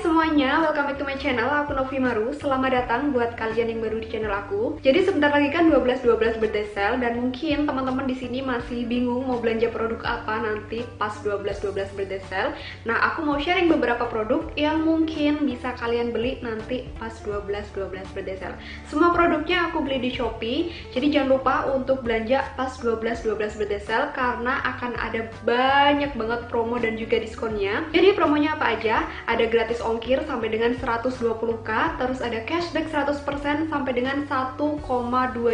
semuanya, welcome back to my channel. Aku Novi Maru. Selamat datang buat kalian yang baru di channel aku. Jadi sebentar lagi kan 12.12 birthday sale, dan mungkin teman-teman di sini masih bingung mau belanja produk apa nanti pas 12.12 birthday sale. Nah, aku mau sharing beberapa produk yang mungkin bisa kalian beli nanti pas 12.12 birthday sale. Semua produknya aku beli di Shopee. Jadi jangan lupa untuk belanja pas 12.12 birthday sale karena akan ada banyak banget promo dan juga diskonnya. Jadi promonya apa aja? Ada gratis ongkir sampai dengan 120k, terus ada cashback 100% sampai dengan 1,2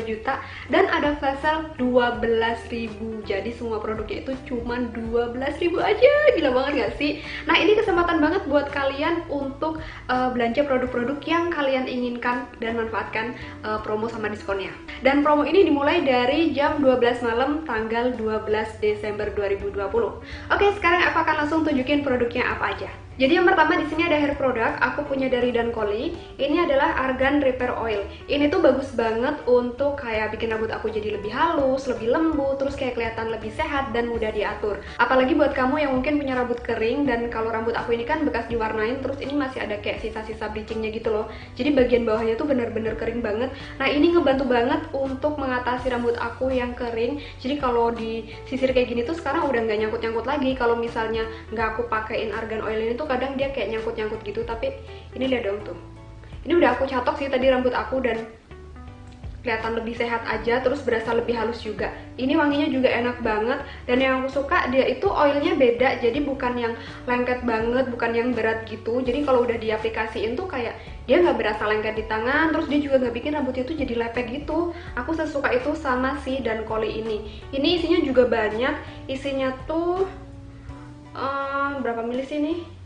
juta, dan ada flash sale 12.000. Jadi semua produknya itu cuma 12.000 aja. Gila banget gak sih? Nah, ini kesempatan banget buat kalian untuk belanja produk-produk yang kalian inginkan dan manfaatkan promo sama diskonnya. Dan promo ini dimulai dari jam 12 malam tanggal 12 Desember 2020. Oke, sekarang aku akan langsung tunjukin produknya apa aja. Jadi yang pertama di sini ada hair product, aku punya dari Dancoli. Ini adalah Argan Repair Oil. Ini tuh bagus banget untuk kayak bikin rambut aku jadi lebih halus, lebih lembut, terus kayak kelihatan lebih sehat dan mudah diatur. Apalagi buat kamu yang mungkin punya rambut kering, dan kalau rambut aku ini kan bekas diwarnain, terus ini masih ada kayak sisa-sisa bleachingnya gitu loh. Jadi bagian bawahnya tuh bener-bener kering banget. Nah, ini ngebantu banget untuk mengatasi rambut aku yang kering. Jadi kalau disisir kayak gini tuh sekarang udah nggak nyangkut-nyangkut lagi. Kalau misalnya nggak aku pakein Argan Oil ini tuh kadang dia kayak nyangkut-nyangkut gitu, tapi ini lihat dong tuh. Ini udah aku catok sih tadi rambut aku dan kelihatan lebih sehat aja, terus berasa lebih halus juga. Ini wanginya juga enak banget, dan yang aku suka dia itu oilnya beda, jadi bukan yang lengket banget, bukan yang berat gitu. Jadi kalau udah diaplikasiin tuh kayak dia nggak berasa lengket di tangan, terus dia juga nggak bikin rambutnya tuh jadi lepek gitu. Aku sesuka itu sama si Dancoli ini. Ini isinya juga banyak, isinya tuh berapa mili sih ini?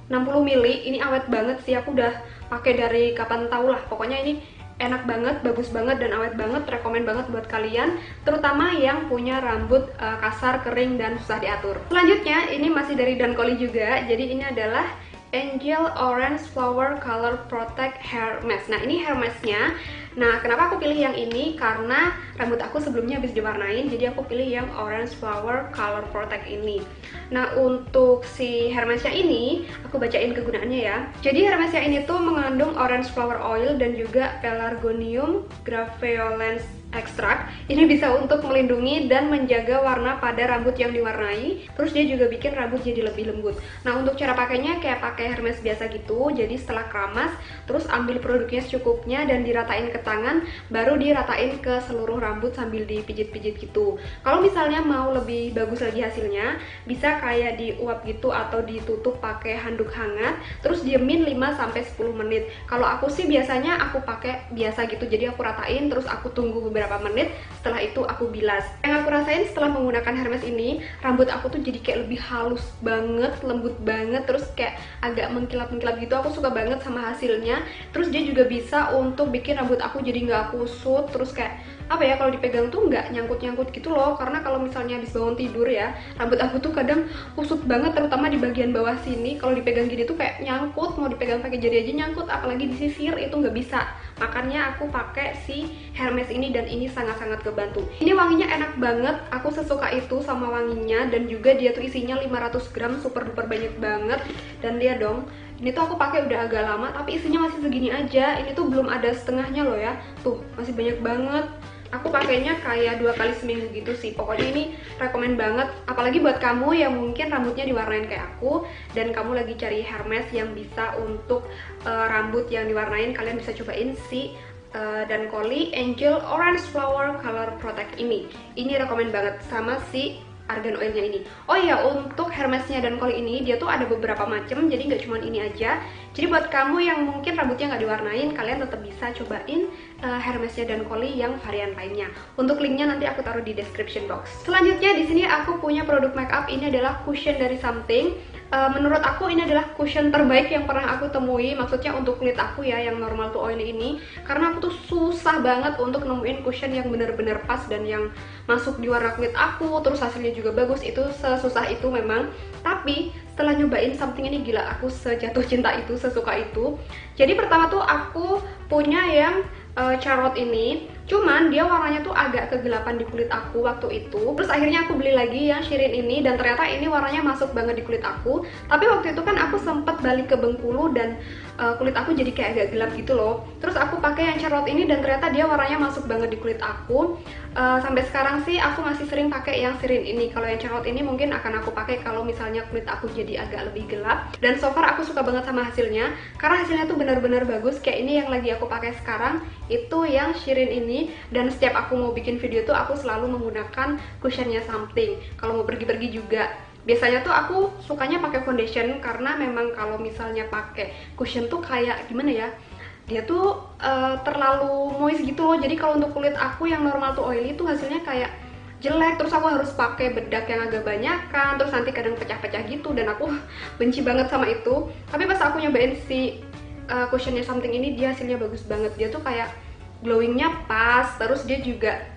60 mili. Ini awet banget sih, aku udah pakai dari kapan tau lah. Pokoknya ini enak banget, bagus banget, dan awet banget. Rekomen banget buat kalian, terutama yang punya rambut kasar, kering, dan susah diatur. Selanjutnya ini masih dari Dancoli juga. Jadi ini adalah Angel Orange Flower Color Protect Hair Mask. Nah, ini hair masknya. Nah, kenapa aku pilih yang ini? Karena rambut aku sebelumnya habis diwarnain, jadi aku pilih yang Orange Flower Color Protect ini. Nah, untuk si hair masknya ini, aku bacain kegunaannya ya. Jadi hair masknya ini tuh mengandung Orange Flower Oil dan juga Pelargonium graveolens ekstrak. Ini bisa untuk melindungi dan menjaga warna pada rambut yang diwarnai. Terus dia juga bikin rambut jadi lebih lembut. Nah, untuk cara pakainya kayak pakai hair mask biasa gitu. Jadi setelah keramas, terus ambil produknya secukupnya dan diratain ke tangan, baru diratain ke seluruh rambut sambil dipijit-pijit gitu. Kalau misalnya mau lebih bagus lagi hasilnya, bisa kayak diuap gitu atau ditutup pakai handuk hangat, terus diemin 5-10 menit. Kalau aku sih biasanya aku pakai biasa gitu. Jadi aku ratain, terus aku tunggu beberapa menit, setelah itu aku bilas. Yang aku rasain setelah menggunakan hair mask ini, rambut aku tuh jadi kayak lebih halus banget, lembut banget, terus kayak agak mengkilap-mengkilap gitu. Aku suka banget sama hasilnya. Terus dia juga bisa untuk bikin rambut aku jadi nggak kusut, terus kayak apa ya, kalau dipegang tuh nggak nyangkut-nyangkut gitu loh. Karena kalau misalnya habis bangun tidur ya, rambut aku tuh kadang kusut banget, terutama di bagian bawah sini. Kalau dipegang gini tuh kayak nyangkut, mau dipegang pakai jari aja nyangkut, apalagi disisir itu nggak bisa. Makanya aku pakai si hair mask ini, dan ini sangat-sangat kebantu. Ini wanginya enak banget, aku sesuka itu sama wanginya, dan juga dia tuh isinya 500 gram, super duper banyak banget. Dan lihat dong, ini tuh aku pakai udah agak lama, tapi isinya masih segini aja. Ini tuh belum ada setengahnya loh ya, tuh masih banyak banget. Aku pakainya kayak 2 kali seminggu gitu sih. Pokoknya ini rekomen banget, apalagi buat kamu yang mungkin rambutnya diwarnain kayak aku, dan kamu lagi cari hair mask yang bisa untuk rambut yang diwarnain. Kalian bisa cobain si Dancoli Angel Orange Flower Color Protect ini. Ini rekomen banget sama si Argan Oilnya ini. Oh iya, untuk hair masknya Dancoli ini dia tuh ada beberapa macam, jadi nggak cuma ini aja. Jadi buat kamu yang mungkin rambutnya nggak diwarnain, kalian tetap bisa cobain hair masknya Dancoli yang varian lainnya. Untuk linknya nanti aku taruh di description box. Selanjutnya di sini aku punya produk makeup. Ini adalah cushion dari Something. Menurut aku ini adalah cushion terbaik yang pernah aku temui. Maksudnya untuk kulit aku ya, yang normal to oily ini. Karena aku tuh susah banget untuk nemuin cushion yang bener-bener pas dan yang masuk di warna kulit aku, terus hasilnya juga bagus. Itu sesusah itu memang. Tapi setelah nyobain Something ini, gila, aku sejatuh cinta itu, sesuka itu. Jadi pertama tuh aku punya yang Charlotte ini, cuman dia warnanya tuh agak kegelapan di kulit aku waktu itu. Terus akhirnya aku beli lagi yang Shirin ini, dan ternyata ini warnanya masuk banget di kulit aku. Tapi waktu itu kan aku sempet balik ke Bengkulu dan kulit aku jadi kayak agak gelap gitu loh. Terus aku pakai yang Charlotte ini dan ternyata dia warnanya masuk banget di kulit aku. Sampai sekarang sih aku masih sering pakai yang Shirin ini. Kalau yang Charlotte ini mungkin akan aku pakai kalau misalnya kulit aku jadi agak lebih gelap. Dan so far aku suka banget sama hasilnya, karena hasilnya tuh benar-benar bagus. Kayak ini yang lagi aku pakai sekarang, itu yang Shirin ini. Dan setiap aku mau bikin video tuh aku selalu menggunakan cushionnya Something. Kalau mau pergi-pergi juga. Biasanya tuh aku sukanya pakai foundation, karena memang kalau misalnya pakai cushion tuh kayak gimana ya, dia tuh terlalu moist gitu loh. Jadi kalau untuk kulit aku yang normal tuh oily tuh hasilnya kayak jelek. Terus aku harus pakai bedak yang agak banyakan, terus nanti kadang pecah-pecah gitu, dan aku benci banget sama itu. Tapi pas aku nyobain si cushionnya Something ini, dia hasilnya bagus banget. Dia tuh kayak glowingnya pas, terus dia juga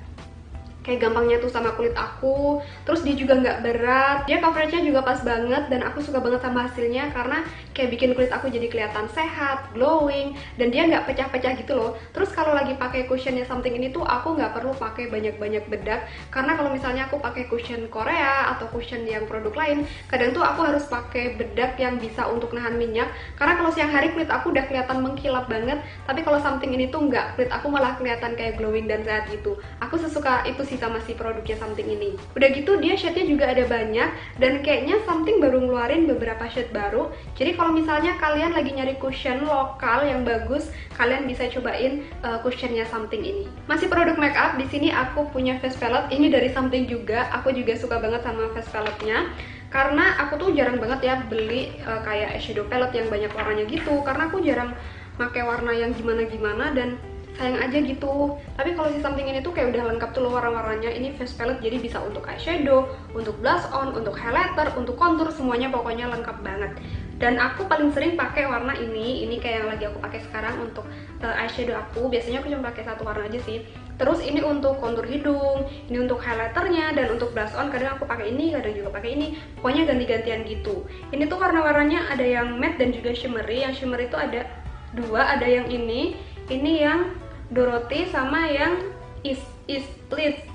kayak gampang nyatu sama kulit aku, terus dia juga nggak berat, dia coveragenya juga pas banget, dan aku suka banget sama hasilnya karena kayak bikin kulit aku jadi kelihatan sehat, glowing, dan dia nggak pecah-pecah gitu loh. Terus kalau lagi pakai cushionnya Something ini tuh aku nggak perlu pakai banyak-banyak bedak, karena kalau misalnya aku pakai cushion Korea atau cushion yang produk lain, kadang tuh aku harus pakai bedak yang bisa untuk nahan minyak, karena kalau siang hari kulit aku udah kelihatan mengkilap banget, tapi kalau Something ini tuh nggak, kulit aku malah kelihatan kayak glowing dan sehat gitu. Aku sesuka itu sih sama si produknya Something ini. Udah gitu dia shade-nya juga ada banyak, dan kayaknya Something baru ngeluarin beberapa shade baru. Jadi kalau misalnya kalian lagi nyari cushion lokal yang bagus, kalian bisa cobain cushionnya Something ini. Masih produk makeup, di sini aku punya face palette, ini dari Something juga. Aku juga suka banget sama face palette-nya, karena aku tuh jarang banget ya beli kayak eyeshadow palette yang banyak warnanya gitu, karena aku jarang pakai warna yang gimana-gimana dan sayang aja gitu. Tapi kalau si Something ini tuh kayak udah lengkap tuh loh warna-warnanya. Ini face palette jadi bisa untuk eyeshadow, untuk blush on, untuk highlighter, untuk contour, semuanya pokoknya lengkap banget. Dan aku paling sering pakai warna ini kayak yang lagi aku pakai sekarang untuk eyeshadow aku. Biasanya aku cuma pakai satu warna aja sih. Terus ini untuk kontur hidung, ini untuk highlighternya, dan untuk blush on kadang aku pakai ini, kadang juga pakai ini. Pokoknya ganti-gantian gitu. Ini tuh warna-warnanya ada yang matte dan juga shimmery. Yang shimmery itu ada dua, ada yang ini yang Dorothy sama yang is Lit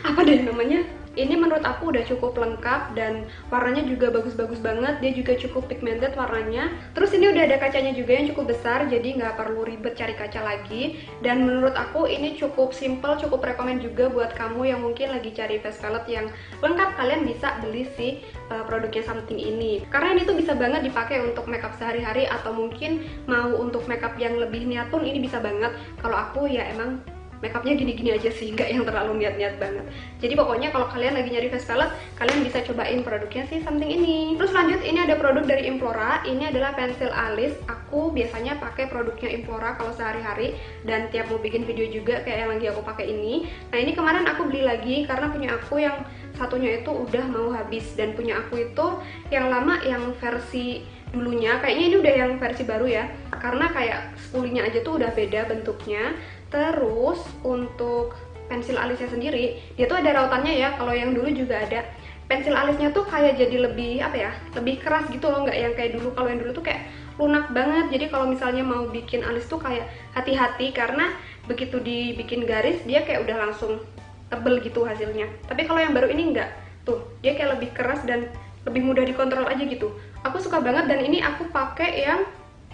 apa deh namanya. Ini menurut aku udah cukup lengkap dan warnanya juga bagus-bagus banget. Dia juga cukup pigmented warnanya. Terus ini udah ada kacanya juga yang cukup besar, jadi nggak perlu ribet cari kaca lagi. Dan menurut aku ini cukup simple, cukup rekomend juga buat kamu yang mungkin lagi cari face palette yang lengkap. Kalian bisa beli si produknya Something ini, karena ini tuh bisa banget dipakai untuk makeup sehari-hari, atau mungkin mau untuk makeup yang lebih niat pun ini bisa banget. Kalau aku ya emang makeupnya gini-gini aja sih, nggak yang terlalu niat-niat banget. Jadi pokoknya kalau kalian lagi nyari face palette, kalian bisa cobain produknya sih Something ini. Terus lanjut, ini ada produk dari Implora. Ini adalah pensil alis. Aku biasanya pakai produknya Implora kalau sehari-hari, dan tiap mau bikin video juga kayak yang lagi aku pakai ini. Nah ini kemarin aku beli lagi karena punya aku yang satunya itu udah mau habis, dan punya aku itu yang lama, yang versi dulunya. Kayaknya ini udah yang versi baru ya, karena kayak spulinya aja tuh udah beda bentuknya. Terus untuk pensil alisnya sendiri, dia tuh ada rautannya ya. Kalau yang dulu juga ada. Pensil alisnya tuh kayak jadi lebih apa ya, lebih keras gitu loh, nggak yang kayak dulu. Kalau yang dulu tuh kayak lunak banget. Jadi kalau misalnya mau bikin alis tuh kayak hati-hati, karena begitu dibikin garis dia kayak udah langsung tebel gitu hasilnya. Tapi kalau yang baru ini enggak. Tuh, dia kayak lebih keras dan lebih mudah dikontrol aja gitu. Aku suka banget, dan ini aku pakai yang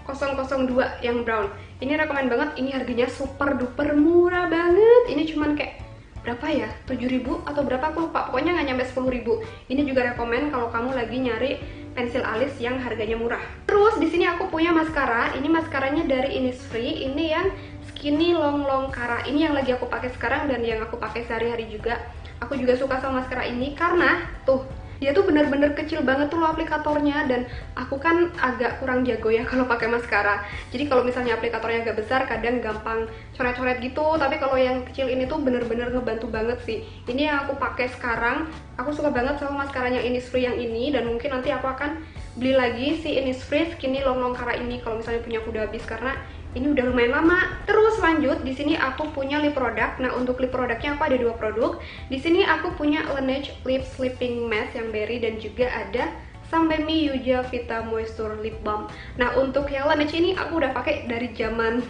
002 yang brown. Ini rekomen banget. Ini harganya super duper murah banget. Ini cuman kayak berapa ya, 7.000 atau berapa aku lupa, pokoknya nggak nyampe 10.000. Ini juga rekomen kalau kamu lagi nyari pensil alis yang harganya murah. Terus di sini aku punya maskara. Ini maskaranya dari Innisfree. Ini yang Skinny Long Long Cara. Ini yang lagi aku pakai sekarang dan yang aku pakai sehari-hari juga. Aku juga suka sama maskara ini karena tuh dia tuh bener-bener kecil banget tuh loh aplikatornya, dan aku kan agak kurang jago ya kalau pakai maskara. Jadi kalau misalnya aplikatornya agak besar kadang gampang coret-coret gitu, tapi kalau yang kecil ini tuh bener-bener ngebantu banget sih. Ini yang aku pakai sekarang. Aku suka banget sama maskaranya Innisfree yang ini, dan mungkin nanti aku akan beli lagi si Innisfree Skinny Long Long Cara ini kalau misalnya punya aku udah habis, karena ini udah lumayan lama. Terus lanjut, di sini aku punya lip product. Nah, untuk lip produknya aku ada dua produk. Di sini aku punya Laneige Lip Sleeping Mask yang berry, dan juga ada Sambemi Yuja Vita Moisture Lip Balm. Nah, untuk yang Laneige ini aku udah pakai dari zaman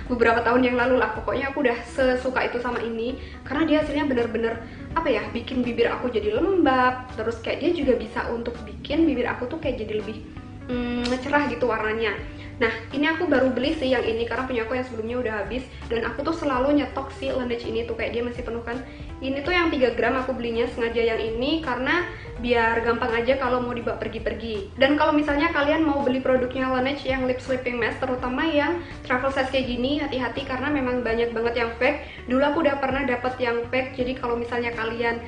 beberapa tahun yang lalu lah. Pokoknya aku udah sesuka itu sama ini karena dia hasilnya bener-bener apa ya, bikin bibir aku jadi lembab. Terus kayak dia juga bisa untuk bikin bibir aku tuh kayak jadi lebih cerah gitu warnanya. Nah, ini aku baru beli sih yang ini karena punya aku yang sebelumnya udah habis. Dan aku tuh selalu nyetok si Laneige ini tuh, kayak dia masih penuh kan. Ini tuh yang 3 gram aku belinya sengaja yang ini karena biar gampang aja kalau mau dibawa pergi-pergi. Dan kalau misalnya kalian mau beli produknya Laneige yang lip sleeping mask, terutama yang travel size kayak gini, hati-hati karena memang banyak banget yang fake. Dulu aku udah pernah dapet yang fake, jadi kalau misalnya kalian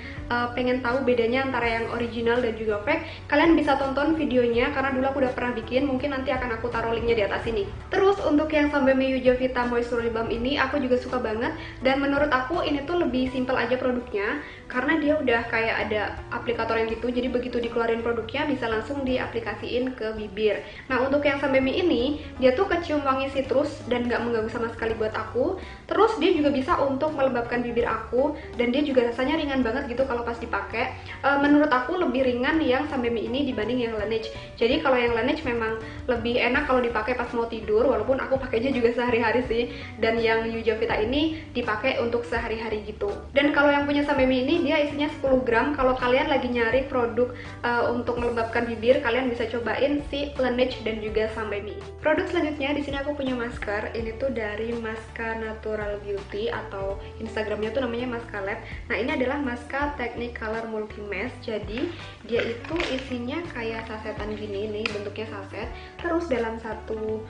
pengen tahu bedanya antara yang original dan juga fake, kalian bisa tonton videonya karena dulu aku udah pernah bikin. Mungkin nanti akan aku taruh linknya di atas ini. Terus untuk yang Sanbemi Yuja Vita Moisture Lip Balm ini aku juga suka banget, dan menurut aku ini tuh lebih simple aja produknya karena dia udah kayak ada aplikator yang gitu, jadi begitu dikeluarin produknya bisa langsung diaplikasiin ke bibir. Nah, untuk yang Sanbemi ini dia tuh kecium wangi citrus dan nggak mengganggu sama sekali buat aku. Terus dia juga bisa untuk melembabkan bibir aku, dan dia juga rasanya ringan banget gitu kalau pas dipakai. Menurut aku lebih ringan yang Sanbemi ini dibanding yang Laneige. Jadi kalau yang Laneige memang lebih enak kalau dipakai pas mau tidur, walaupun aku pakainya juga sehari-hari sih. Dan yang Yuja Vita ini dipakai untuk sehari-hari gitu. Dan kalau yang punya Sanbemi ini dia isinya 10 gram. Kalau kalian lagi nyari produk untuk melembabkan bibir, kalian bisa cobain si Laneige dan juga Sanbemi. Produk selanjutnya di sini aku punya masker. Ini tuh dari Maska Natural Beauty atau Instagramnya tuh namanya Maska Lab. Nah, ini adalah Maska Technicolor Multi Mask. Jadi dia itu isinya kayak sasetan gini nih, bentuknya saset. Terus dalam satu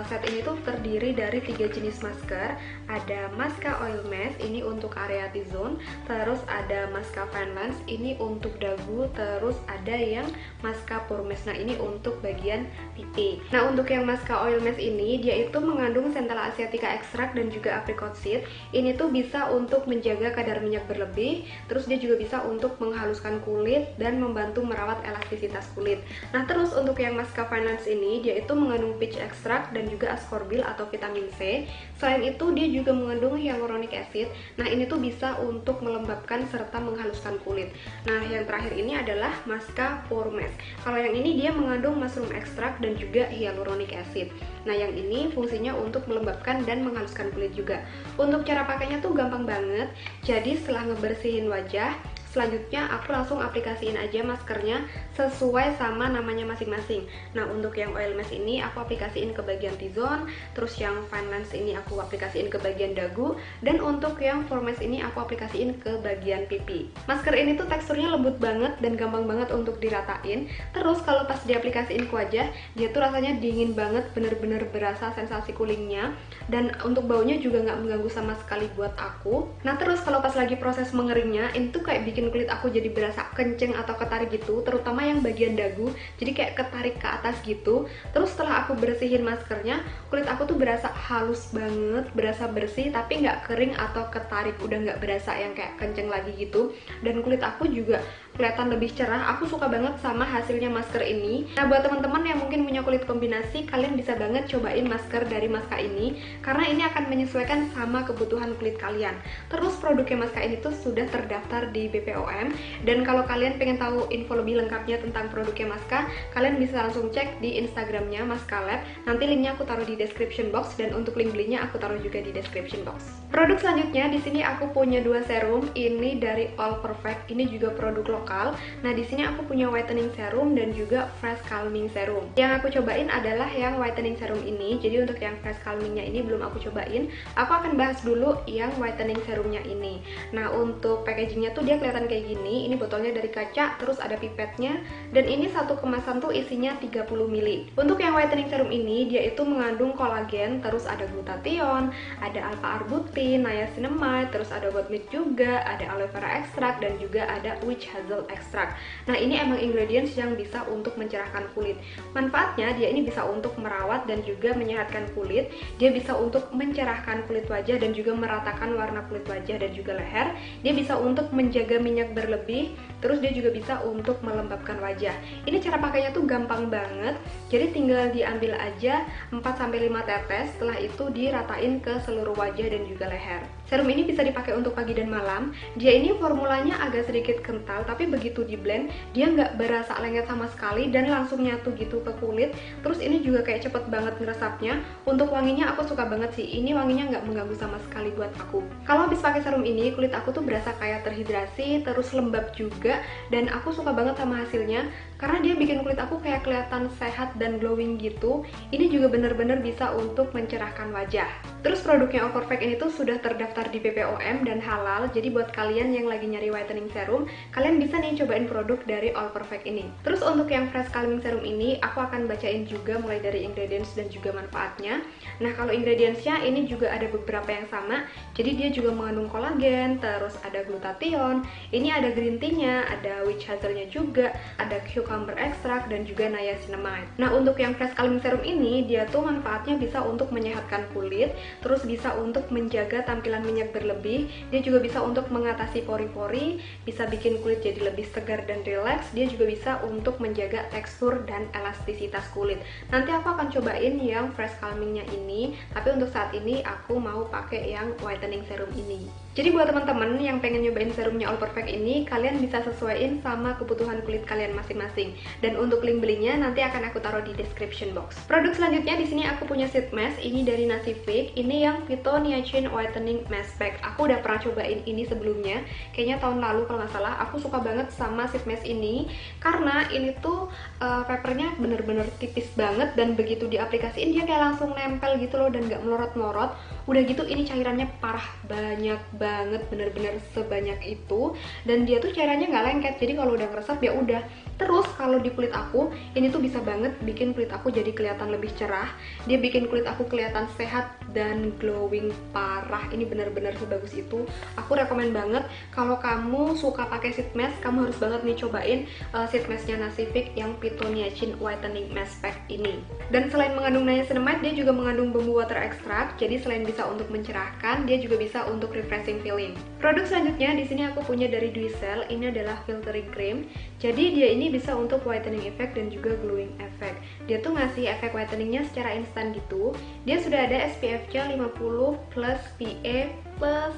set ini tuh terdiri dari 3 jenis masker. Ada Maska Oil Mask, ini untuk area T-zone. Terus ada Maska Fine Lines, ini untuk dagu. Terus ada yang Maska Pore Mask, nah ini untuk bagian pipi. Nah, untuk yang Maska Oil Mask ini dia itu mengandung Centella asiatica extract dan juga apricot seed. Ini tuh bisa untuk menjaga kadar minyak berlebih. Terus dia juga bisa untuk menghaluskan kulit dan membantu merawat elastisitas kulit. Nah, terus untuk yang Maska Fine Lines ini dia itu mengandung peach extract dan juga ascorbyl atau vitamin C. Selain itu dia juga mengandung hyaluronic acid. Nah, ini tuh bisa untuk melembabkan serta menghaluskan kulit. Nah, yang terakhir ini adalah Maska Pore Mask. Kalau yang ini dia mengandung mushroom extract dan juga hyaluronic acid. Nah, yang ini fungsinya untuk melembabkan dan menghaluskan kulit juga. Untuk cara pakainya tuh gampang banget. Jadi setelah ngebersihin wajah, selanjutnya aku langsung aplikasiin aja maskernya sesuai sama namanya masing-masing. Nah, untuk yang oil mask ini aku aplikasiin ke bagian T-zone, terus yang fine lines ini aku aplikasiin ke bagian dagu, dan untuk yang pore mask ini aku aplikasiin ke bagian pipi. Masker ini tuh teksturnya lembut banget dan gampang banget untuk diratain. Terus kalau pas diaplikasiin ke wajah, dia tuh rasanya dingin banget, bener-bener berasa sensasi coolingnya, dan untuk baunya juga nggak mengganggu sama sekali buat aku. Nah, terus kalau pas lagi proses mengeringnya, ini tuh kayak bikin kulit aku jadi berasa kenceng atau ketarik gitu, terutama yang bagian dagu, jadi kayak ketarik ke atas gitu. Terus setelah aku bersihin maskernya, kulit aku tuh berasa halus banget, berasa bersih tapi nggak kering atau ketarik, udah nggak berasa yang kayak kenceng lagi gitu. Dan kulit aku juga kelihatan lebih cerah. Aku suka banget sama hasilnya masker ini. Nah, buat teman-teman yang mungkin punya kulit kombinasi, kalian bisa banget cobain masker dari Maska ini karena ini akan menyesuaikan sama kebutuhan kulit kalian. Terus produknya Maska ini tuh sudah terdaftar di BPOM, dan kalau kalian pengen tahu info lebih lengkapnya tentang produknya Maska, kalian bisa langsung cek di Instagramnya Maska Lab. Nanti linknya aku taruh di description box, dan untuk link belinya aku taruh juga di description box. Produk selanjutnya di sini aku punya 2 serum. Ini dari All Perfect. Ini juga produk lokal. Nah, di sini aku punya whitening serum dan juga fresh calming serum. Yang aku cobain adalah yang whitening serum ini. Jadi untuk yang fresh calmingnya ini belum aku cobain. Aku akan bahas dulu yang whitening serumnya ini. Nah, untuk packagingnya tuh dia kelihatan kayak gini. Ini botolnya dari kaca, terus ada pipetnya, dan ini satu kemasan tuh isinya 30 ml. Untuk yang whitening serum ini dia itu mengandung kolagen, terus ada glutathione, ada alpha arbutin, niacinamide, terus ada goat milk juga, ada aloe vera extract, dan juga ada witch hazel extract. Nah, ini emang ingredients yang bisa untuk mencerahkan kulit. Manfaatnya dia ini bisa untuk merawat dan juga menyehatkan kulit. Dia bisa untuk mencerahkan kulit wajah dan juga meratakan warna kulit wajah dan juga leher. Dia bisa untuk menjaga minyak berlebih, terus dia juga bisa untuk melembabkan wajah. Ini cara pakainya tuh gampang banget. Jadi tinggal diambil aja 4-5 tetes, setelah itu diratain ke seluruh wajah dan juga leher. Serum ini bisa dipakai untuk pagi dan malam. Dia ini formulanya agak sedikit kental, tapi begitu di blend dia nggak berasa lengket sama sekali dan langsung nyatu gitu ke kulit. Terus ini juga kayak cepet banget ngeresapnya. Untuk wanginya aku suka banget sih, ini wanginya nggak mengganggu sama sekali buat aku. Kalau habis pakai serum ini, kulit aku tuh berasa kayak terhidrasi, terus lembab juga, dan aku suka banget sama hasilnya karena dia bikin kulit aku kayak kelihatan sehat dan glowing gitu. Ini juga bener-bener bisa untuk mencerahkan wajah. Terus produknya All Perfect ini tuh sudah terdaftar di BPOM dan halal, jadi buat kalian yang lagi nyari whitening serum, kalian bisa nih cobain produk dari All Perfect ini. Terus untuk yang Fresh Calming Serum ini, aku akan bacain juga mulai dari ingredients dan juga manfaatnya. Nah, kalau ingredientsnya ini juga ada beberapa yang sama, jadi dia juga mengandung kolagen, terus ada glutathione, ini ada green tea-nya, ada witch hazelnya juga, ada cucumber extract, dan juga niacinamide. Nah, untuk yang Fresh Calming Serum ini, dia tuh manfaatnya bisa untuk menyehatkan kulit, terus bisa untuk menjaga tampilan minyak berlebih, dia juga bisa untuk mengatasi pori-pori, bisa bikin kulit jadi lebih segar dan rileks, dia juga bisa untuk menjaga tekstur dan elastisitas kulit. Nanti aku akan cobain yang Fresh Calming-nya ini, tapi untuk saat ini aku mau pakai yang whitening serum ini. Jadi buat teman-teman yang pengen nyobain serumnya All Perfect ini, kalian bisa sesuaiin sama kebutuhan kulit kalian masing-masing. Dan untuk link belinya nanti akan aku taruh di description box. Produk selanjutnya di sini aku punya sheet mask, ini dari Nasivic. Ini yang Phyto Niacin Whitening Mask Pack. Aku udah pernah cobain ini sebelumnya, kayaknya tahun lalu kalau nggak salah. Aku suka banget sama sheet mask ini karena ini tuh papernya bener-bener tipis banget, dan begitu diaplikasiin dia kayak langsung nempel gitu loh dan nggak melorot-melorot. Udah gitu ini cairannya parah banyak banget, bener-bener sebanyak itu, dan dia tuh cairannya nggak lengket, jadi kalau udah ngeresap ya udah. Terus kalau di kulit aku ini tuh bisa banget bikin kulit aku jadi kelihatan lebih cerah, dia bikin kulit aku kelihatan sehat dan glowing parah. Ini bener-bener sebagus itu. Aku rekomen banget kalau kamu suka pakai sheet mask, kamu harus banget nih cobain sheet masknya Nasivic yang Phyto Niacin Whitening Mask Pack ini. Dan selain mengandung niacinamide, dia juga mengandung bumbu water extract, jadi selain bisa untuk mencerahkan, dia juga bisa untuk refreshing feeling. Produk selanjutnya di sini aku punya dari Duicel, ini adalah filtering cream. Jadi dia ini bisa untuk whitening effect dan juga glowing effect. Dia tuh ngasih efek whiteningnya secara instan gitu. Dia sudah ada SPF-nya 50 plus PA plus.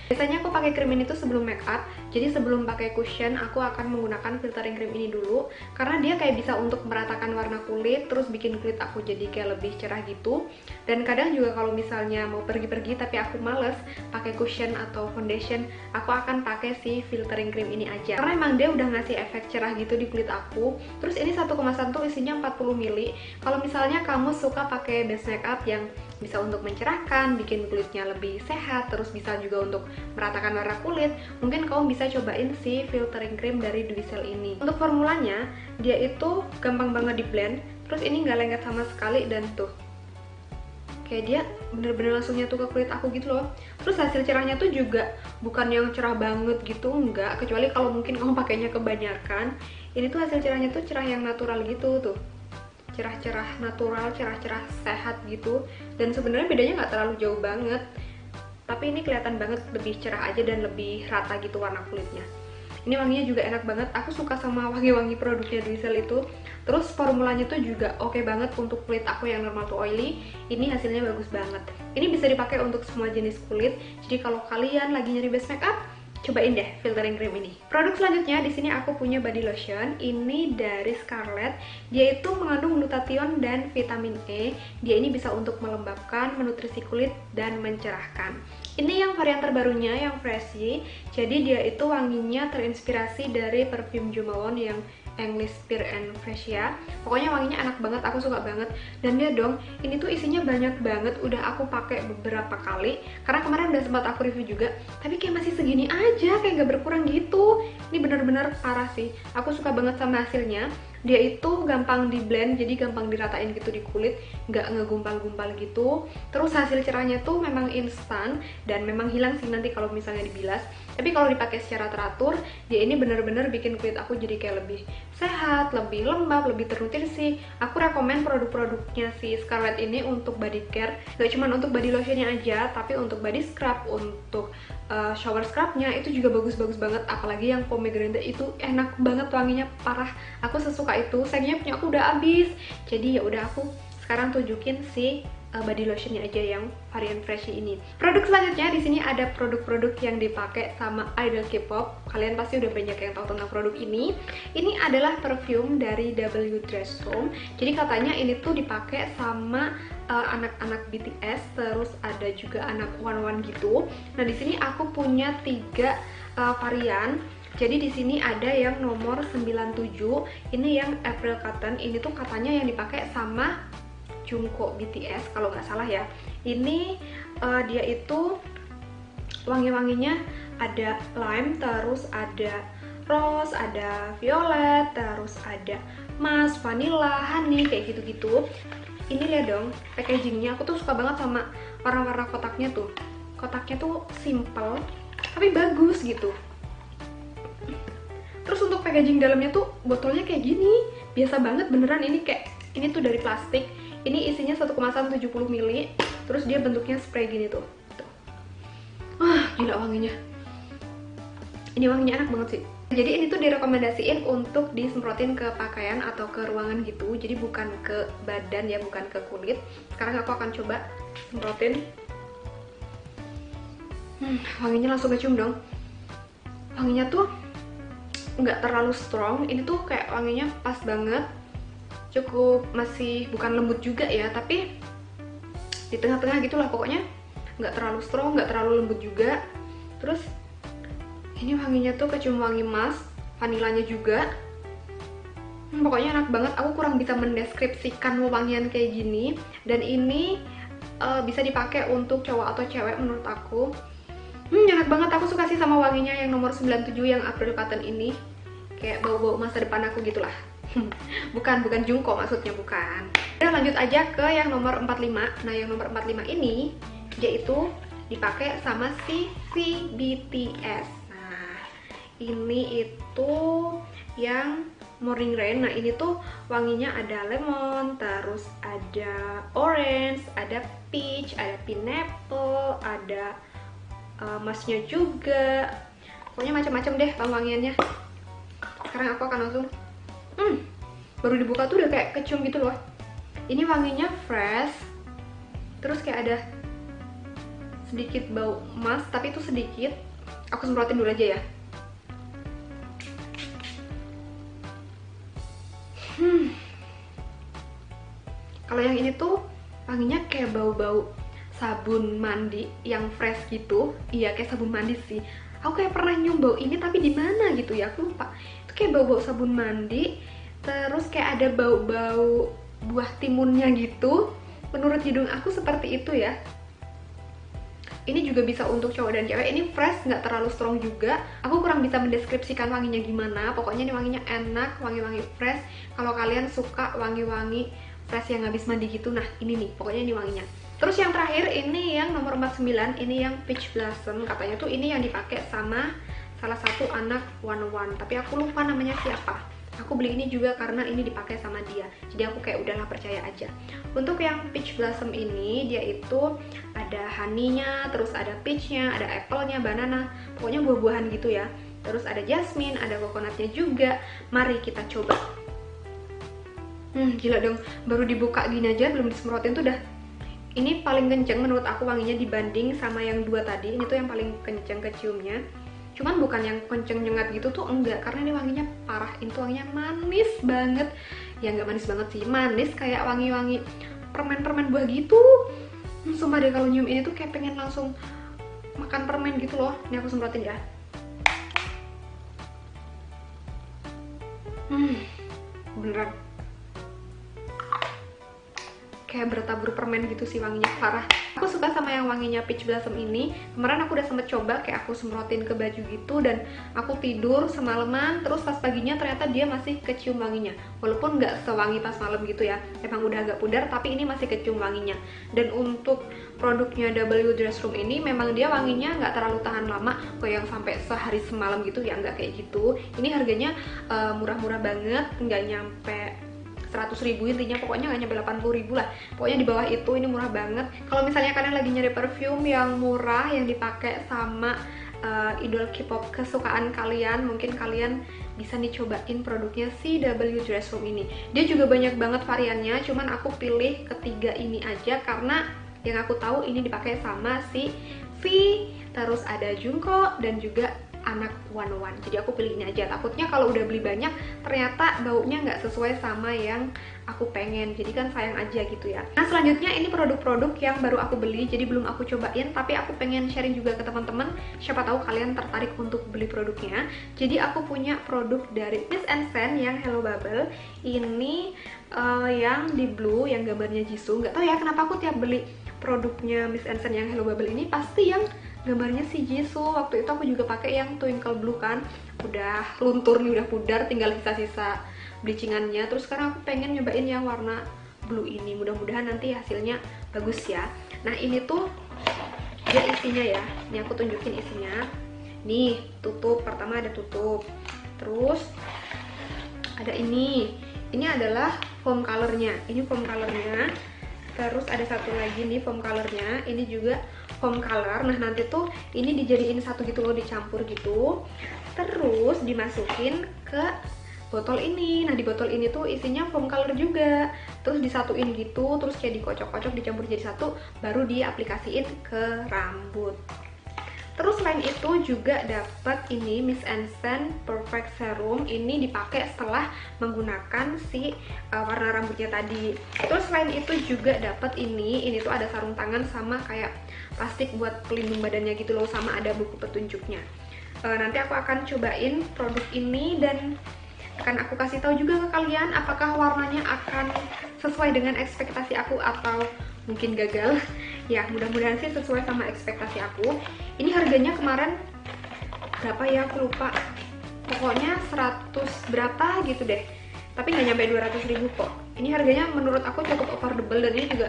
Biasanya aku pakai krim ini tuh sebelum make up. Jadi sebelum pakai cushion aku akan menggunakan filtering cream ini dulu karena dia kayak bisa untuk meratakan warna kulit, terus bikin kulit aku jadi kayak lebih cerah gitu. Dan kadang juga kalau misalnya mau pergi-pergi tapi aku males pakai cushion atau foundation, aku akan pakai si filtering cream ini aja. Karena emang dia udah ngasih efek cerah gitu di kulit aku. Terus ini satu kemasan tuh isinya 40 ml. Kalau misalnya kamu suka pakai base makeup yang bisa untuk mencerahkan, bikin kulitnya lebih sehat, terus bisa juga untuk meratakan warna kulit, mungkin kamu bisa cobain si filtering cream dari Duicel ini. Untuk formulanya, dia itu gampang banget di blend, terus ini nggak lengket sama sekali, dan tuh kayak dia bener-bener langsung nyatu ke kulit aku gitu loh. Terus hasil cerahnya tuh juga bukan yang cerah banget gitu, enggak, kecuali kalau mungkin kamu pakainya kebanyakan. Ini tuh hasil cerahnya tuh cerah yang natural gitu tuh, cerah-cerah natural, cerah-cerah sehat gitu. Dan sebenarnya bedanya nggak terlalu jauh banget, tapi ini kelihatan banget lebih cerah aja dan lebih rata gitu warna kulitnya. Ini wanginya juga enak banget, aku suka sama wangi-wangi produknya Duicel itu. Terus formulanya tuh juga oke banget untuk kulit aku yang normal to oily. Ini hasilnya bagus banget. Ini bisa dipakai untuk semua jenis kulit. Jadi kalau kalian lagi nyari base makeup, cobain deh filtering cream ini. Produk selanjutnya di sini aku punya body lotion. Ini dari Scarlett. Dia itu mengandung glutathione dan vitamin E. Dia ini bisa untuk melembabkan, menutrisi kulit, dan mencerahkan. Ini yang varian terbarunya, yang Freshy. Jadi dia itu wanginya terinspirasi dari parfum Jo Malone yang English Pear and Fresia. Pokoknya wanginya enak banget, aku suka banget. Dan dia dong, ini tuh isinya banyak banget. Udah aku pakai beberapa kali, karena kemarin udah sempat aku review juga, tapi kayak masih segini aja, kayak gak berkurang gitu. Ini bener-bener parah sih. Aku suka banget sama hasilnya. Dia itu gampang di blend, jadi gampang diratain gitu di kulit, nggak ngegumpal-gumpal gitu. Terus hasil cerahnya tuh memang instan dan memang hilang sih nanti kalau misalnya dibilas. Tapi kalau dipakai secara teratur, dia ini bener-bener bikin kulit aku jadi kayak lebih sehat, lebih lembab, lebih ternutrisi. Aku rekomen produk-produknya si Scarlett ini untuk body care. Gak cuma untuk body lotionnya aja, tapi untuk body scrub, untuk shower scrubnya itu juga bagus-bagus banget. Apalagi yang pomegranate itu enak banget wanginya, parah. Aku sesuka itu. Sayangnya punya aku udah habis. Jadi ya udah aku sekarang tunjukin si body lotionnya aja yang varian Freshy ini. Produk selanjutnya di sini ada produk-produk yang dipakai sama idol K-pop. Kalian pasti udah banyak yang tahu tentang produk ini. Ini adalah perfume dari W Dress Room. Jadi katanya ini tuh dipakai sama anak-anak BTS, terus ada juga anak One gitu. Nah di sini aku punya 3 varian. Jadi di sini ada yang nomor 97. Ini yang April Cotton. Ini tuh katanya yang dipakai sama Jungkook BTS kalau nggak salah ya. Ini dia itu wangi-wanginya ada lime, terus ada rose, ada violet, terus ada musk, vanilla, honey, kayak gitu-gitu. Ini lihat dong packagingnya, aku tuh suka banget sama warna-warna kotaknya tuh. Kotaknya tuh simple tapi bagus gitu. Terus untuk packaging dalamnya tuh botolnya kayak gini, biasa banget beneran. Ini kayak ini tuh dari plastik. Ini isinya satu kemasan 70 ml. Terus dia bentuknya spray gini tuh. Wah, gila wanginya. Ini wanginya enak banget sih. Jadi ini tuh direkomendasiin untuk disemprotin ke pakaian atau ke ruangan gitu. Jadi bukan ke badan ya, bukan ke kulit. Sekarang aku akan coba semprotin. Wanginya langsung kecium dong. Wanginya tuh nggak terlalu strong. Ini tuh kayak wanginya pas banget. Cukup masih bukan lembut juga ya, tapi di tengah-tengah gitulah pokoknya. Nggak terlalu strong, nggak terlalu lembut juga. Terus ini wanginya tuh kecium wangi musk, vanilanya juga. Pokoknya enak banget. Aku kurang bisa mendeskripsikan wangian kayak gini. Dan ini bisa dipakai untuk cowok atau cewek menurut aku. Enak banget. Aku suka sih sama wanginya yang nomor 97 yang April Cotton ini. Kayak bau-bau masa depan aku gitulah. bukan Jungkook maksudnya, bukan. Udah lanjut aja ke yang nomor 45. Nah yang nomor 45 ini dia itu dipakai sama si BTS. Nah ini itu yang Morning Rain. Nah ini tuh wanginya ada lemon, terus ada orange, ada peach, ada pineapple, ada musknya juga. Pokoknya macam-macam deh wangiannya. Sekarang aku akan langsung baru dibuka tuh udah kayak kecium gitu loh. Ini wanginya fresh, terus kayak ada sedikit bau musk, tapi itu sedikit. Aku semprotin dulu aja ya. Kalau yang ini tuh wanginya kayak bau-bau sabun mandi yang fresh gitu. Iya kayak sabun mandi sih. Aku kayak pernah nyium bau ini tapi di mana gitu ya, aku lupa. Itu kayak bau-bau sabun mandi. Terus kayak ada bau-bau buah timunnya gitu. Menurut hidung aku seperti itu ya. Ini juga bisa untuk cowok dan cewek. Ini fresh, nggak terlalu strong juga. Aku kurang bisa mendeskripsikan wanginya gimana. Pokoknya ini wanginya enak, wangi-wangi fresh. Kalau kalian suka wangi-wangi fresh yang habis mandi gitu, nah ini nih, pokoknya ini wanginya. Terus yang terakhir ini yang nomor 49, ini yang Peach Blossom. Katanya tuh ini yang dipakai sama salah satu anak One. Tapi aku lupa namanya siapa. Aku beli ini juga karena ini dipakai sama dia. Jadi aku kayak udahlah percaya aja. Untuk yang Peach Blossom ini dia itu ada honey-nya, terus ada peach-nya, ada apple-nya, banana. Pokoknya buah-buahan gitu ya. Terus ada jasmine, ada coconut-nya juga. Mari kita coba. Gila dong, baru dibuka gini aja belum disemprotin tuh udah. Ini paling kenceng menurut aku wanginya dibanding sama yang dua tadi. Ini tuh yang paling kenceng keciumnya. Cuman bukan yang kenceng nyengat gitu tuh, enggak. Karena ini wanginya parah, ini tuh wanginya manis banget. Ya nggak manis banget sih, manis kayak wangi-wangi permen-permen buah gitu. Sumpah deh kalau nyium ini tuh kayak pengen langsung makan permen gitu loh. Ini aku semprotin ya. Beneran kayak bertabur permen gitu sih wanginya, parah. Aku suka sama yang wanginya Peach Blossom ini. Kemarin aku udah sempet coba kayak aku semprotin ke baju gitu, dan aku tidur semalaman, terus pas paginya ternyata dia masih kecium wanginya. Walaupun nggak sewangi pas malam gitu ya, emang udah agak pudar, tapi ini masih kecium wanginya. Dan untuk produknya W Dress Room ini memang dia wanginya nggak terlalu tahan lama, kayak yang sampai sehari semalam gitu ya, nggak kayak gitu. Ini harganya murah-murah banget, nggak nyampe 100.000 intinya, pokoknya nggak nyampe 80.000 lah. Pokoknya di bawah itu, ini murah banget. Kalau misalnya kalian lagi nyari perfume yang murah yang dipakai sama idol K-pop kesukaan kalian, mungkin kalian bisa nih cobain produknya CW Dress Room ini. Dia juga banyak banget variannya, cuman aku pilih ketiga ini aja karena yang aku tahu ini dipakai sama si V, terus ada Jungkook dan juga anak One One. Jadi aku pilih ini aja. Takutnya kalau udah beli banyak ternyata baunya nggak sesuai sama yang aku pengen. Jadi kan sayang aja gitu ya. Nah selanjutnya ini produk-produk yang baru aku beli. Jadi belum aku cobain, tapi aku pengen sharing juga ke teman-teman. Siapa tahu kalian tertarik untuk beli produknya. Jadi aku punya produk dari Miss Sen yang Hello Bubble. Ini yang di blue, yang gambarnya Jisoo. Nggak tahu ya kenapa aku tiap beli produknya Miss Sen yang Hello Bubble ini pasti yang gambarnya si Jisoo. Waktu itu aku juga pakai yang Twinkle Blue kan, udah luntur nih, udah pudar, tinggal sisa-sisa bleachingannya. Terus sekarang aku pengen nyobain yang warna blue ini, mudah-mudahan nanti hasilnya bagus ya. Nah ini tuh dia isinya ya, ini aku tunjukin isinya. Nih tutup, pertama ada tutup, terus ada ini adalah foam colornya, ini foam colornya. Terus ada satu lagi nih foam colornya, ini juga foam color. Nah nanti tuh ini dijadiin satu gitu loh, dicampur gitu, terus dimasukin ke botol ini. Nah di botol ini tuh isinya foam color juga, terus disatuin gitu, terus kayak dikocok-kocok, dicampur jadi satu, baru diaplikasiin ke rambut. Terus selain itu juga dapat ini Miss Sen Perfect Serum. Ini dipakai setelah menggunakan si warna rambutnya tadi. Terus selain itu juga dapat ini tuh ada sarung tangan sama kayak plastik buat pelindung badannya gitu loh, sama ada buku petunjuknya. Nanti aku akan cobain produk ini dan akan aku kasih tahu juga ke kalian apakah warnanya akan sesuai dengan ekspektasi aku atau mungkin gagal. Ya mudah-mudahan sih sesuai sama ekspektasi aku. Ini harganya kemarin berapa ya, aku lupa, pokoknya 100 berapa gitu deh, tapi nggak nyampe 200.000 kok. Ini harganya menurut aku cukup affordable, dan ini juga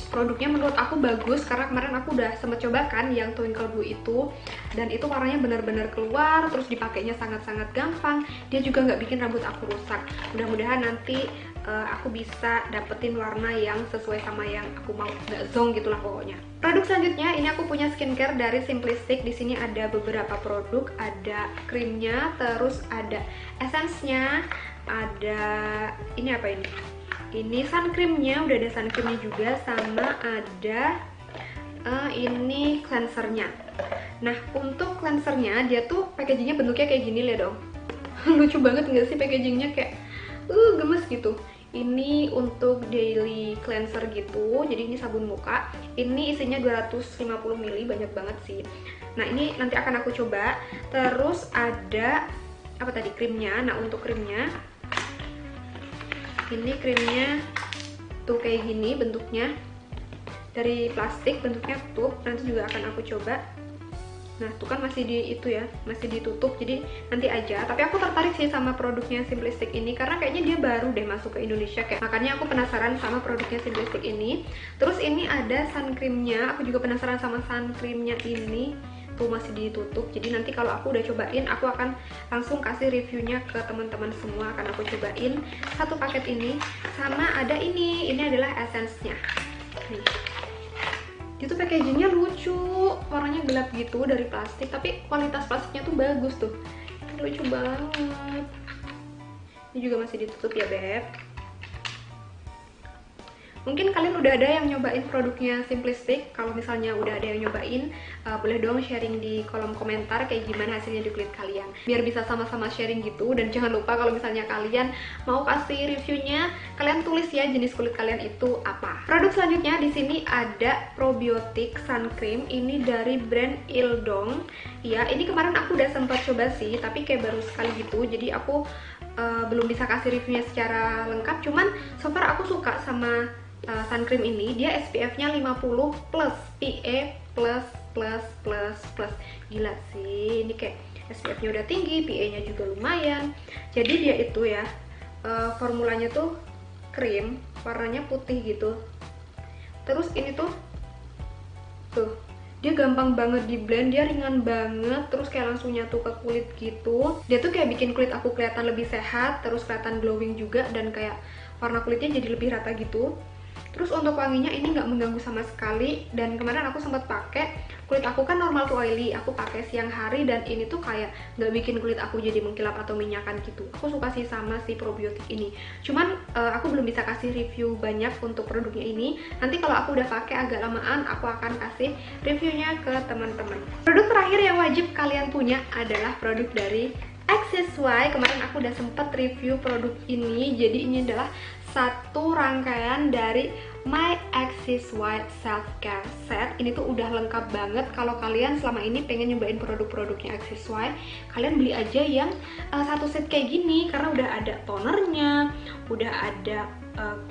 produknya menurut aku bagus karena kemarin aku udah sempet coba kan yang Twinkle Blue itu, dan itu warnanya benar-benar keluar, terus dipakainya sangat-sangat gampang. Dia juga nggak bikin rambut aku rusak. Mudah-mudahan nanti aku bisa dapetin warna yang sesuai sama yang aku mau, nggak zonk gitulah pokoknya. Produk selanjutnya ini aku punya skincare dari Simplistic. Di sini ada beberapa produk, ada krimnya, terus ada essence-nya, ada ini apa ini? Ini sun creamnya, udah ada sun creamnya juga, sama ada ini cleansernya. Nah untuk cleansernya dia tuh packagingnya bentuknya kayak gini lihat dong. Lucu banget nggak sih packagingnya, kayak gemes gitu. Ini untuk daily cleanser gitu, jadi ini sabun muka. Ini isinya 250 ml, banyak banget sih. Nah ini nanti akan aku coba. Terus ada apa tadi, krimnya. Nah untuk krimnya, ini krimnya tuh kayak gini bentuknya, dari plastik, bentuknya tutup. Nanti juga akan aku coba. Nah tuh kan masih di itu ya, masih ditutup, jadi nanti aja. Tapi aku tertarik sih sama produknya Simplistic ini karena kayaknya dia baru deh masuk ke Indonesia, kayak makanya aku penasaran sama produknya Simplistic ini. Terus ini ada sun creamnya, aku juga penasaran sama sun creamnya ini. Tuh masih ditutup, jadi nanti kalau aku udah cobain aku akan langsung kasih reviewnya ke teman-teman semua. Akan aku cobain satu paket ini. Sama ada ini adalah essence-nya nih. Itu packagingnya lucu, warnanya gelap gitu, dari plastik, tapi kualitas plastiknya tuh bagus tuh, lucu banget. Ini juga masih ditutup ya beb. Mungkin kalian udah ada yang nyobain produknya Simplistic. Kalau misalnya udah ada yang nyobain, boleh dong sharing di kolom komentar kayak gimana hasilnya di kulit kalian, biar bisa sama-sama sharing gitu. Dan jangan lupa kalau misalnya kalian mau kasih reviewnya, kalian tulis ya jenis kulit kalian itu apa. Produk selanjutnya di sini ada probiotic sun cream. Ini dari brand Ildong. Ya, ini kemarin aku udah sempat coba sih, tapi kayak baru sekali gitu. Jadi aku belum bisa kasih reviewnya secara lengkap. Cuman so far aku suka sama sun cream ini. Dia SPF-nya 50+, PA++++. Gila sih, ini kayak SPF-nya udah tinggi, PA-nya juga lumayan. Jadi dia itu ya, formulanya tuh krim, warnanya putih gitu. Terus ini tuh dia gampang banget di blend, dia ringan banget, terus kayak langsung nyatu ke kulit gitu. Dia tuh kayak bikin kulit aku kelihatan lebih sehat, terus kelihatan glowing juga, dan kayak warna kulitnya jadi lebih rata gitu. Terus untuk wanginya ini nggak mengganggu sama sekali. Dan kemarin aku sempat pakai, kulit aku kan normal to oily, aku pakai siang hari dan ini tuh kayak nggak bikin kulit aku jadi mengkilap atau minyakan gitu. Aku suka sih sama si probiotik ini. Cuman aku belum bisa kasih review banyak untuk produknya ini. Nanti kalau aku udah pakai agak lamaan, aku akan kasih reviewnya ke teman-teman. Produk terakhir yang wajib kalian punya adalah produk dari XSY. Kemarin aku udah sempet review produk ini. Jadi ini adalah satu rangkaian dari My XSY Self Care Set. Ini tuh udah lengkap banget. Kalau kalian selama ini pengen nyobain produk-produknya XSY, kalian beli aja yang satu set kayak gini, karena udah ada tonernya, udah ada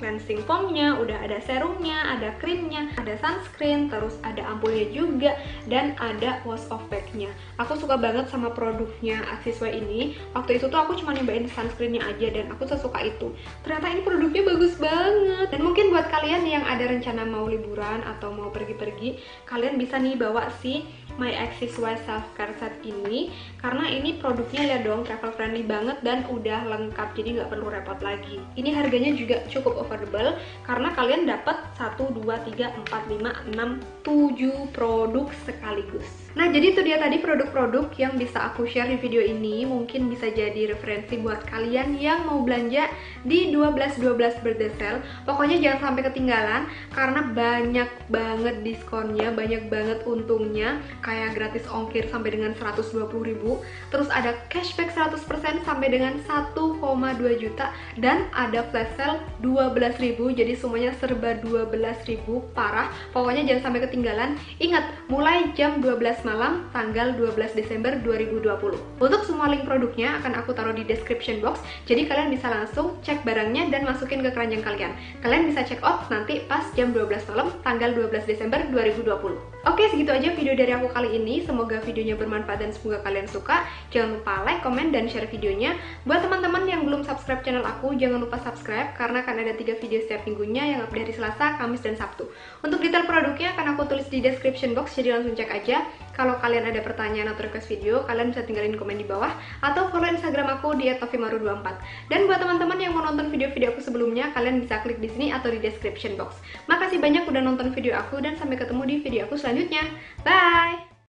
cleansing foamnya, udah ada serumnya, ada krimnya, ada sunscreen, terus ada ampulnya juga, dan ada wash off bagnya. Aku suka banget sama produknya XSY ini. Waktu itu tuh aku cuma nyobain sunscreennya aja dan aku sesuka itu. Ternyata ini produknya bagus banget. Dan mungkin buat kalian yang ada rencana mau liburan atau mau pergi-pergi, kalian bisa nih bawa si My XSY Self Care Set ini, karena ini produknya lihat dong, travel friendly banget dan udah lengkap, jadi nggak perlu repot lagi. Ini harganya juga cukup affordable karena kalian dapat 1, 2, 3, 4, 5, 6, 7 produk sekaligus. Nah, jadi itu dia tadi produk-produk yang bisa aku share di video ini. Mungkin bisa jadi referensi buat kalian yang mau belanja di 12.12 birthday sale. Pokoknya jangan sampai ketinggalan karena banyak banget diskonnya, banyak banget untungnya. Kayak gratis ongkir sampai dengan 120.000, terus ada cashback 100% sampai dengan 1,2 juta, dan ada flash sale 12.000, jadi semuanya serba 12.000, parah. Pokoknya jangan sampai ketinggalan. Ingat, mulai jam 12 malam tanggal 12 Desember 2020. Untuk semua link produknya akan aku taruh di description box, jadi kalian bisa langsung cek barangnya dan masukin ke keranjang kalian. Kalian bisa check out nanti pas jam 12 malam tanggal 12 Desember 2020. Oke, segitu aja video dari aku kali ini. Semoga videonya bermanfaat dan semoga kalian suka. Jangan lupa like, komen, dan share videonya. Buat teman-teman yang belum subscribe channel aku, jangan lupa subscribe karena akan ada 3 video setiap minggunya yang update hari Selasa, Kamis, dan Sabtu. Untuk detail produknya akan aku tulis di description box, jadi langsung cek aja. Kalau kalian ada pertanyaan atau request video, kalian bisa tinggalin komen di bawah atau follow Instagram aku di @tofimaru24. Dan buat teman-teman yang mau nonton video-video aku sebelumnya, kalian bisa klik di sini atau di description box. Makasih banyak udah nonton video aku dan sampai ketemu di video aku selanjutnya. Bye!